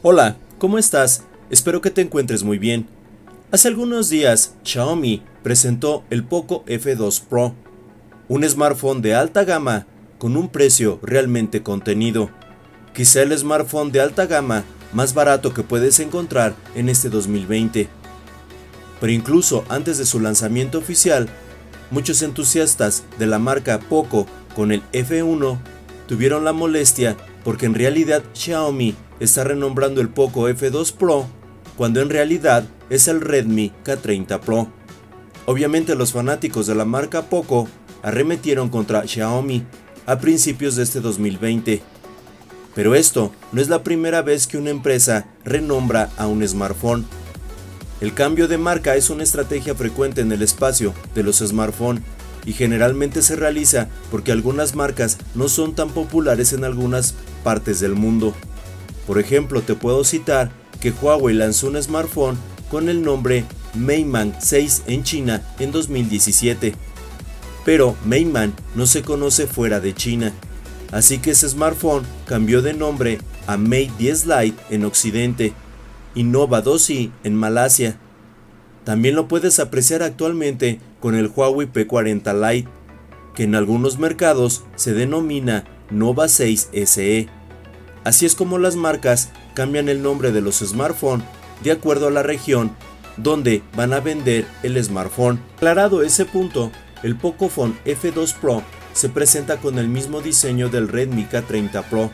Hola, ¿cómo estás? Espero que te encuentres muy bien. Hace algunos días, Xiaomi presentó el Poco F2 Pro, un smartphone de alta gama con un precio realmente contenido. Quizá el smartphone de alta gama más barato que puedes encontrar en este 2020. Pero incluso antes de su lanzamiento oficial, muchos entusiastas de la marca Poco con el F1 tuvieron la molestia porque en realidad Xiaomi está renombrando el Poco F2 Pro cuando en realidad es el Redmi K30 Pro. Obviamente los fanáticos de la marca Poco arremetieron contra Xiaomi a principios de este 2020. Pero esto no es la primera vez que una empresa renombra a un smartphone. El cambio de marca es una estrategia frecuente en el espacio de los smartphones y generalmente se realiza porque algunas marcas no son tan populares en algunas partes del mundo. Por ejemplo, te puedo citar que Huawei lanzó un smartphone con el nombre Meiman 6 en China en 2017. Pero Meiman no se conoce fuera de China, así que ese smartphone cambió de nombre a Mate 10 Lite en Occidente y Nova 2i en Malasia. También lo puedes apreciar actualmente con el Huawei P40 Lite, que en algunos mercados se denomina Nova 6 SE. Así es como las marcas cambian el nombre de los smartphones de acuerdo a la región donde van a vender el smartphone. Aclarado ese punto, el Pocophone F2 Pro se presenta con el mismo diseño del Redmi K30 Pro.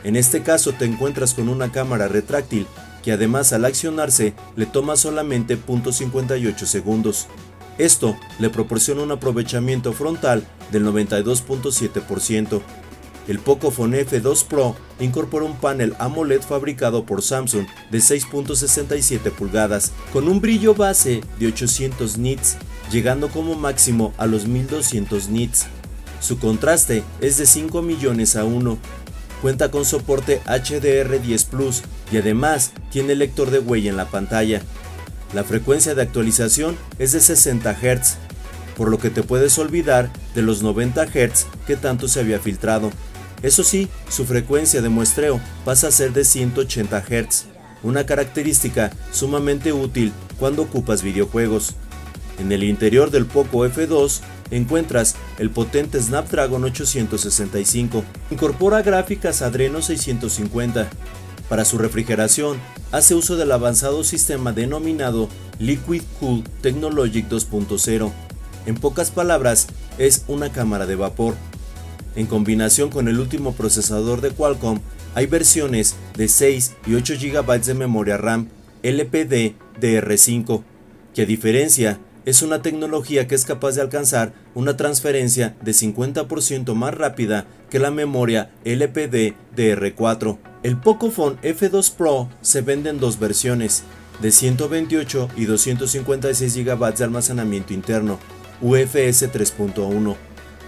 En este caso te encuentras con una cámara retráctil que además al accionarse le toma solamente 0.58 segundos. Esto le proporciona un aprovechamiento frontal del 92.7%. El Pocophone F2 Pro incorpora un panel AMOLED fabricado por Samsung de 6.67 pulgadas, con un brillo base de 800 nits, llegando como máximo a los 1200 nits. Su contraste es de 5 millones a 1. Cuenta con soporte HDR10 Plus y además tiene lector de huella en la pantalla. La frecuencia de actualización es de 60 Hz, por lo que te puedes olvidar de los 90 Hz que tanto se había filtrado. Eso sí, su frecuencia de muestreo pasa a ser de 180 Hz, una característica sumamente útil cuando ocupas videojuegos. En el interior del Poco F2 encuentras el potente Snapdragon 865. Incorpora gráficas Adreno 650. Para su refrigeración, hace uso del avanzado sistema denominado Liquid Cool Technologic 2.0. En pocas palabras, es una cámara de vapor. En combinación con el último procesador de Qualcomm, hay versiones de 6 y 8 GB de memoria RAM LPDDR5, que a diferencia es una tecnología que es capaz de alcanzar una transferencia de 50% más rápida que la memoria LPDDR4. El Pocophone F2 Pro se vende en dos versiones, de 128 y 256 GB de almacenamiento interno, UFS 3.1,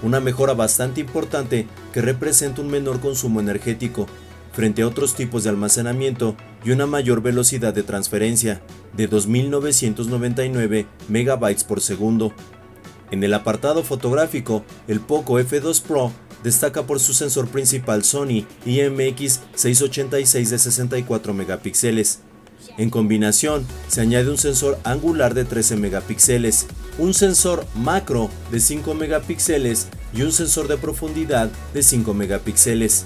una mejora bastante importante que representa un menor consumo energético frente a otros tipos de almacenamiento y una mayor velocidad de transferencia de 2999 MB por segundo. En el apartado fotográfico, el Poco F2 Pro destaca por su sensor principal Sony IMX686 de 64 megapíxeles. En combinación, se añade un sensor angular de 13 megapíxeles, un sensor macro de 5 megapíxeles y un sensor de profundidad de 5 megapíxeles.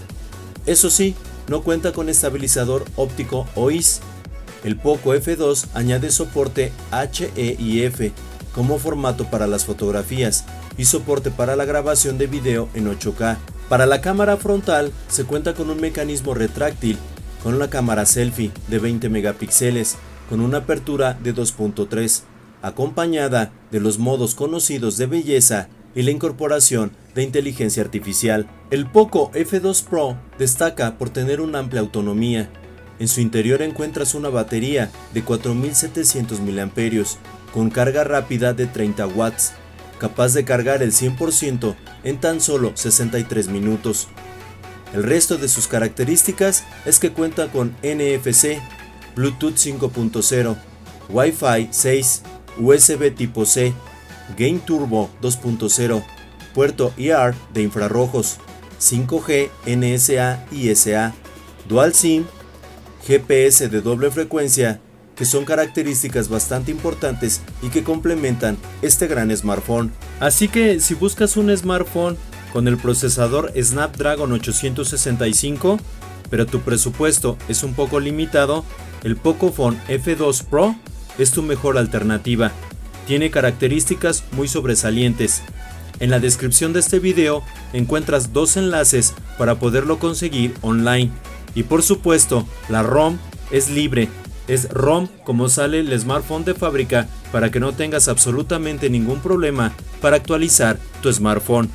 Eso sí, no cuenta con estabilizador óptico OIS. El Poco F2 añade soporte HEIF como formato para las fotografías y soporte para la grabación de video en 8K. Para la cámara frontal se cuenta con un mecanismo retráctil con la cámara selfie de 20 megapíxeles con una apertura de 2.3, acompañada de los modos conocidos de belleza y la incorporación de inteligencia artificial. El Poco F2 Pro destaca por tener una amplia autonomía. En su interior encuentras una batería de 4700 mAh con carga rápida de 30 watts, capaz de cargar el 100% en tan solo 63 minutos. El resto de sus características es que cuenta con NFC, Bluetooth 5.0, Wi-Fi 6, USB tipo C, Game Turbo 2.0, puerto IR de infrarrojos, 5G NSA y SA, Dual SIM, GPS de doble frecuencia, que son características bastante importantes y que complementan este gran smartphone. Así que si buscas un smartphone con el procesador Snapdragon 865, pero tu presupuesto es un poco limitado, el Pocophone F2 Pro es tu mejor alternativa. Tiene características muy sobresalientes. En la descripción de este video encuentras 2 enlaces para poderlo conseguir online. Y por supuesto, la ROM es libre. Es ROM como sale el smartphone de fábrica para que no tengas absolutamente ningún problema para actualizar tu smartphone.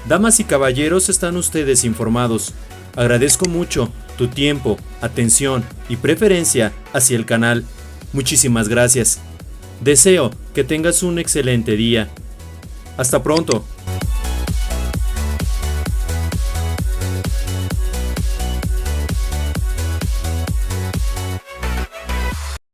Damas y caballeros, están ustedes informados. Agradezco mucho tu tiempo, atención y preferencia hacia el canal. Muchísimas gracias. Deseo que tengas un excelente día. Hasta pronto.